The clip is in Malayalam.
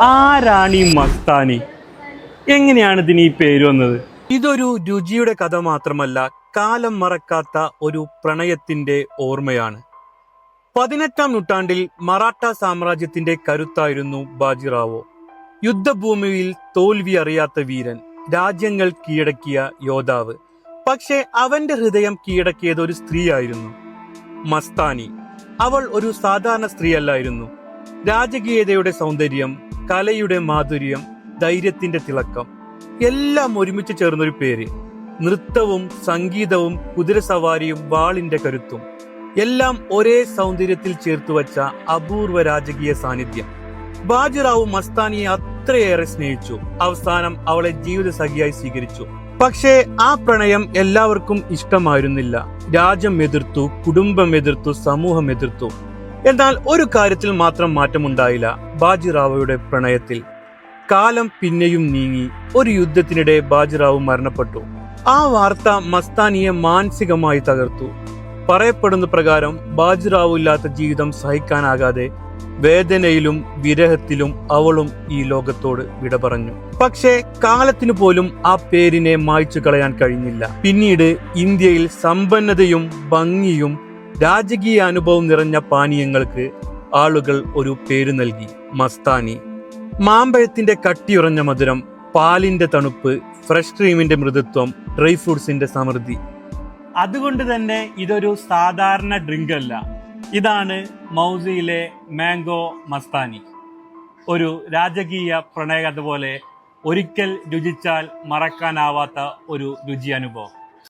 ആരാണ് ഈ മസ്താനി? എങ്ങനെയാണ് ഇതിന് ഈ പേര് വന്നത്? ഇതൊരു രുചിയുടെ കഥ മാത്രമല്ല, കാലം മറക്കാത്ത ഒരു പ്രണയത്തിന്റെ ഓർമ്മയാണ്. 18-ാം നൂറ്റാണ്ടിൽ മറാഠ സാമ്രാജ്യത്തിന്റെ കരുത്തായിരുന്നു ബാജിറാവോ. യുദ്ധഭൂമിയിൽ തോൽവി അറിയാത്ത വീരൻ, രാജ്യങ്ങൾ കീഴടക്കിയ യോദ്ധാവ്. പക്ഷെ അവന്റെ ഹൃദയം കീഴടക്കിയത് ഒരു സ്ത്രീയായിരുന്നു, മസ്താനി. അവൾ ഒരു സാധാരണ സ്ത്രീയല്ലായിരുന്നു. രാജകീയതയുടെ സൗന്ദര്യം, കലയുടെ മാധുര്യം, ധൈര്യത്തിന്റെ തിളക്കം എല്ലാം ഒരുമിച്ച് ചേർന്നൊരു പേര്. നൃത്തവും സംഗീതവും കുതിരസവാരിയും വാളിന്റെ കരുത്തും എല്ലാം ഒരേ സൗന്ദര്യത്തിൽ ചേർത്തുവച്ച അപൂർവ രാജകീയ സാന്നിധ്യം. ബാജിറാവു മസ്താനിയെ അത്രയേറെ സ്നേഹിച്ചു. അവസാനം അവളെ ജീവിത സഖിയായി സ്വീകരിച്ചു. പക്ഷേ ആ പ്രണയം എല്ലാവർക്കും ഇഷ്ടമായിരുന്നില്ല. രാജ്യം എതിർത്തു, കുടുംബം എതിർത്തു, സമൂഹം എതിർത്തു. എന്നാൽ ഒരു കാര്യത്തിൽ മാത്രം മാറ്റമുണ്ടായില്ല, ബാജിറാവോയുടെ പ്രണയത്തിൽ. കാലം പിന്നെയും നീങ്ങി. ഒരു യുദ്ധത്തിനിടെ ബാജിറാവു മരണപ്പെട്ടു. ആ വാർത്ത മസ്താനിയെ മാനസികമായി തകർത്തു. പറയപ്പെടുന്ന പ്രകാരം ബാജിറാവു ഇല്ലാത്ത ജീവിതം സഹിക്കാനാകാതെ വേദനയിലും വിരഹത്തിലും അവളും ഈ ലോകത്തോട് വിട പറഞ്ഞു. പക്ഷേ കാലത്തിനു പോലും ആ പേരിനെ മായ്ച്ചു കളയാൻ കഴിഞ്ഞില്ല. പിന്നീട് ഇന്ത്യയിൽ സമ്പന്നതയും ഭംഗിയും രാജകീയ അനുഭവം നിറഞ്ഞ പാനീയങ്ങൾക്ക് ആളുകൾ ഒരു പേര് നൽകി, മസ്താനി. മാമ്പഴത്തിന്റെ കട്ടിയുറഞ്ഞ മധുരം, പാലിന്റെ തണുപ്പ്, ഫ്രഷ് ക്രീമിന്റെ മൃദുത്വം, ഡ്രൈ ഫ്രൂട്ട്സിന്റെ സമൃദ്ധി. അതുകൊണ്ട് തന്നെ ഇതൊരു സാധാരണ ഡ്രിങ്ക് അല്ല. ഇതാണ് മൗസിയിലെ മാംഗോ മസ്താനി. ഒരു രാജകീയ പ്രണയകഥ പോലെ ഒരിക്കൽ രുചിച്ചാൽ മറക്കാനാവാത്ത ഒരു രുചി അനുഭവം.